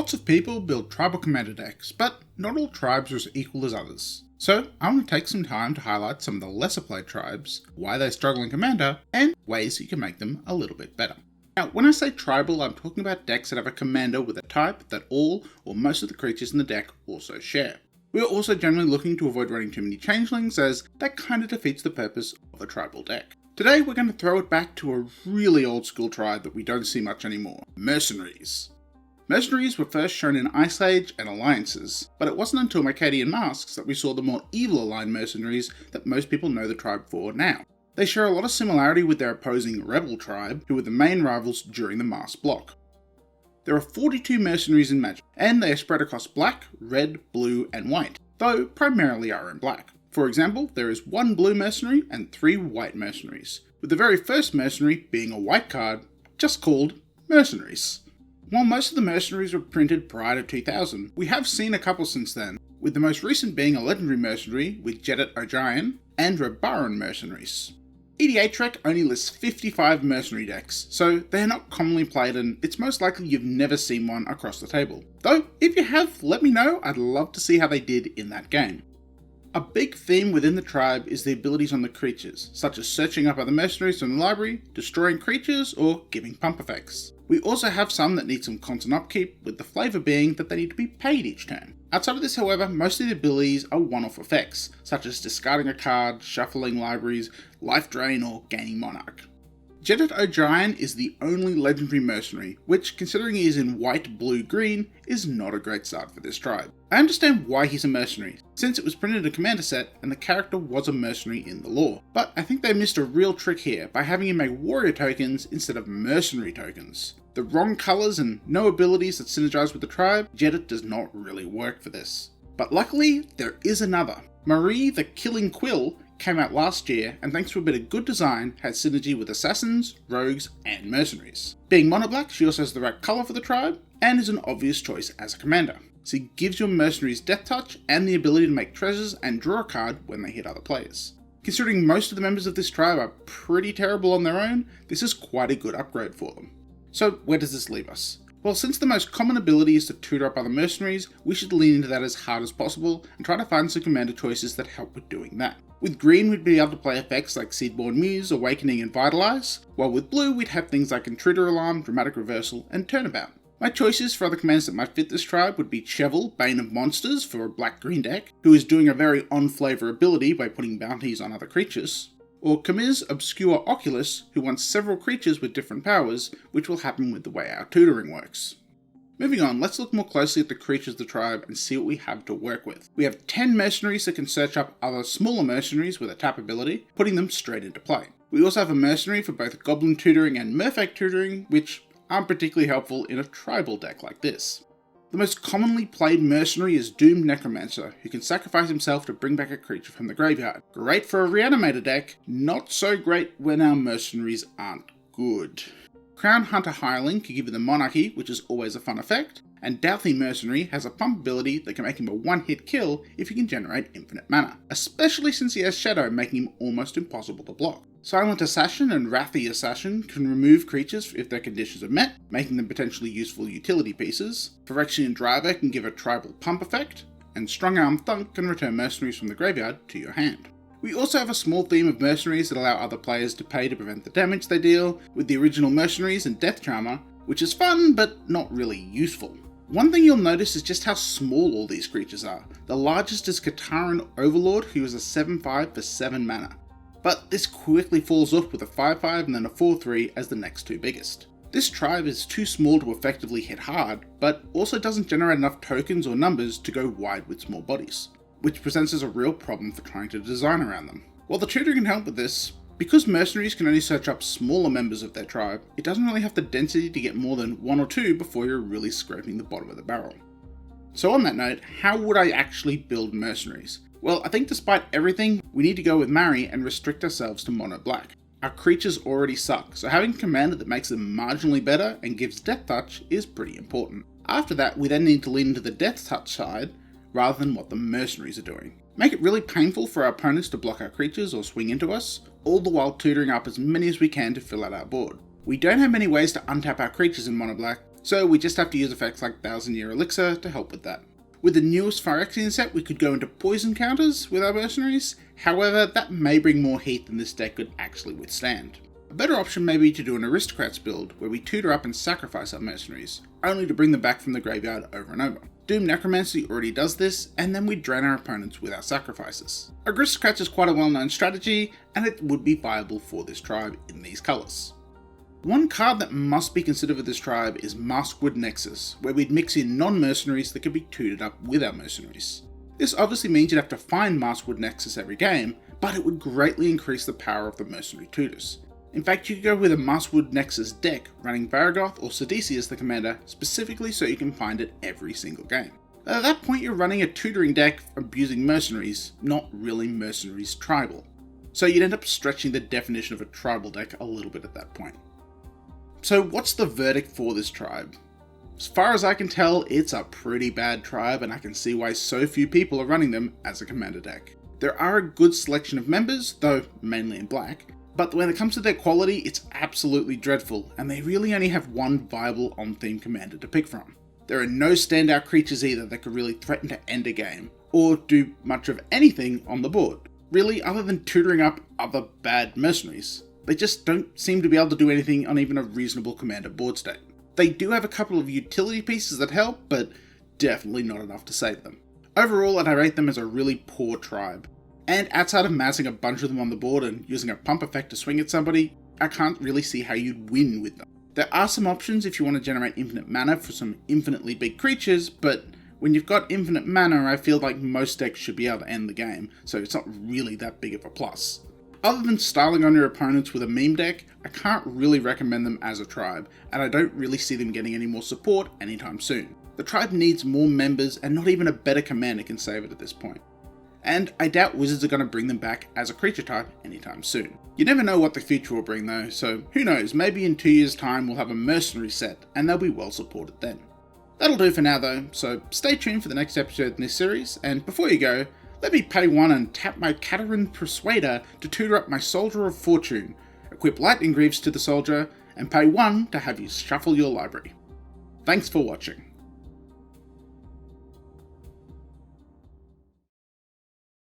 Lots of people build tribal commander decks, but not all tribes are as equal as others. So I'm going to take some time to highlight some of the lesser played tribes, why they struggle in commander, and ways you can make them a little bit better. Now, when I say tribal, I'm talking about decks that have a commander with a type that all or most of the creatures in the deck also share. We are also generally looking to avoid running too many changelings, as that kind of defeats the purpose of a tribal deck. Today we're going to throw it back to a really old school tribe that we don't see much anymore, Mercenaries. Mercenaries were first shown in Ice Age and Alliances, but it wasn't until Mercadian Masks that we saw the more evil aligned mercenaries that most people know the tribe for now. They share a lot of similarity with their opposing Rebel tribe, who were the main rivals during the Mask block. There are 42 mercenaries in Magic, and they are spread across black, red, blue, and white, though primarily are in black. For example, there is 1 blue mercenary and 3 white mercenaries, with the very first mercenary being a white card, just called Mercenaries. While most of the mercenaries were printed prior to 2000, we have seen a couple since then, with the most recent being a legendary mercenary with Jedit O'Giant and Rebaran mercenaries. EDH Trek only lists 55 mercenary decks, so they are not commonly played and it's most likely you've never seen one across the table. Though, if you have, let me know, I'd love to see how they did in that game. A big theme within the tribe is the abilities on the creatures, such as searching up other mercenaries from the library, destroying creatures, or giving pump effects. We also have some that need some constant upkeep, with the flavour being that they need to be paid each turn. Outside of this, however, most of the abilities are one-off effects, such as discarding a card, shuffling libraries, life drain, or gaining Monarch. Jedit O'Giant is the only legendary mercenary, which, considering he is in white, blue, green, is not a great start for this tribe. I understand why he's a mercenary, since it was printed in a commander set and the character was a mercenary in the lore, but I think they missed a real trick here by having him make warrior tokens instead of mercenary tokens. The wrong colours and no abilities that synergize with the tribe, Jedit does not really work for this. But luckily, there is another. Marie the Killing Quill came out last year, and thanks to a bit of good design, had synergy with assassins, rogues, and mercenaries. Being mono black, she also has the right colour for the tribe, and is an obvious choice as a commander. So it gives your mercenaries death touch and the ability to make treasures and draw a card when they hit other players. Considering most of the members of this tribe are pretty terrible on their own, this is quite a good upgrade for them. So where does this leave us? Well, since the most common ability is to tutor up other mercenaries, we should lean into that as hard as possible and try to find some commander choices that help with doing that. With green, we'd be able to play effects like Seedborn Muse, Awakening, and Vitalize, while with blue, we'd have things like Intruder Alarm, Dramatic Reversal, and Turnabout. My choices for other commanders that might fit this tribe would be Chevel, Bane of Monsters for a black-green deck, who is doing a very on-flavour ability by putting bounties on other creatures, or Kamiz Obscure Oculus, who wants several creatures with different powers, which will happen with the way our tutoring works. Moving on, let's look more closely at the creatures of the tribe and see what we have to work with. We have 10 mercenaries that can search up other smaller mercenaries with a tap ability, putting them straight into play. We also have a mercenary for both Goblin tutoring and Merfolk tutoring, which aren't particularly helpful in a tribal deck like this. The most commonly played mercenary is Doomed Necromancer, who can sacrifice himself to bring back a creature from the graveyard. Great for a reanimator deck, not so great when our mercenaries aren't good. Crown Hunter Hireling can give you the Monarchy, which is always a fun effect, and Douthy Mercenary has a pump ability that can make him a one-hit kill if he can generate infinite mana, especially since he has Shadow, making him almost impossible to block. Silent Assassin and Wrathy Assassin can remove creatures if their conditions are met, making them potentially useful utility pieces. Phyrexian Driver can give a tribal pump effect, and Strong Arm Thunk can return mercenaries from the graveyard to your hand. We also have a small theme of mercenaries that allow other players to pay to prevent the damage they deal, with the original Mercenaries and Death Charmer, which is fun but not really useful. One thing you'll notice is just how small all these creatures are. The largest is Kataran Overlord, who is a 7/5 for 7 mana. But this quickly falls off with a 5/5 and then a 4/3 as the next two biggest. This tribe is too small to effectively hit hard, but also doesn't generate enough tokens or numbers to go wide with small bodies, which presents as a real problem for trying to design around them. While the tutor can help with this, because mercenaries can only search up smaller members of their tribe, it doesn't really have the density to get more than 1 or 2 before you're really scraping the bottom of the barrel. So on that note, how would I actually build mercenaries? Well, I think despite everything, we need to go with Mary and restrict ourselves to mono black. Our creatures already suck, so having a commander that makes them marginally better and gives death touch is pretty important. After that, we then need to lean into the death touch side, rather than what the mercenaries are doing. Make it really painful for our opponents to block our creatures or swing into us, all the while tutoring up as many as we can to fill out our board. We don't have many ways to untap our creatures in mono black, so we just have to use effects like 1000-Year Elixir to help with that. With the newest Phyrexian set, we could go into poison counters with our Mercenaries, however that may bring more heat than this deck could actually withstand. A better option may be to do an Aristocrats build, where we tutor up and sacrifice our Mercenaries, only to bring them back from the graveyard over and over. Doom Necromancy already does this, and then we drain our opponents with our sacrifices. Aristocrats is quite a well-known strategy, and it would be viable for this tribe in these colours. One card that must be considered for this tribe is Maskwood Nexus, where we'd mix in non-mercenaries that could be tutored up with our mercenaries. This obviously means you'd have to find Maskwood Nexus every game, but it would greatly increase the power of the mercenary tutors. In fact, you could go with a Maskwood Nexus deck running Vargoth or Sidisi as the commander, specifically so you can find it every single game. At that point you're running a tutoring deck abusing mercenaries, not really mercenaries tribal. So you'd end up stretching the definition of a tribal deck a little bit at that point. So what's the verdict for this tribe? As far as I can tell, it's a pretty bad tribe, and I can see why so few people are running them as a commander deck. There are a good selection of members, though mainly in black, but when it comes to their quality, it's absolutely dreadful, and they really only have one viable on-theme commander to pick from. There are no standout creatures either that could really threaten to end a game, or do much of anything on the board, really, other than tutoring up other bad mercenaries. They just don't seem to be able to do anything on even a reasonable commander board state. They do have a couple of utility pieces that help, but definitely not enough to save them. Overall, I rate them as a really poor tribe. And outside of massing a bunch of them on the board and using a pump effect to swing at somebody, I can't really see how you'd win with them. There are some options if you want to generate infinite mana for some infinitely big creatures, but when you've got infinite mana, I feel like most decks should be able to end the game, so it's not really that big of a plus. Other than styling on your opponents with a meme deck, I can't really recommend them as a tribe, and I don't really see them getting any more support anytime soon. The tribe needs more members, and not even a better commander can save it at this point. And I doubt Wizards are going to bring them back as a creature type anytime soon. You never know what the future will bring though, so who knows, maybe in 2 years time we'll have a mercenary set, and they'll be well supported then. That'll do for now though, so stay tuned for the next episode in this series, and before you go, let me pay 1 and tap my Caterin Persuader to tutor up my Soldier of Fortune, equip Lightning Greaves to the soldier, and pay 1 to have you shuffle your library. Thanks for watching.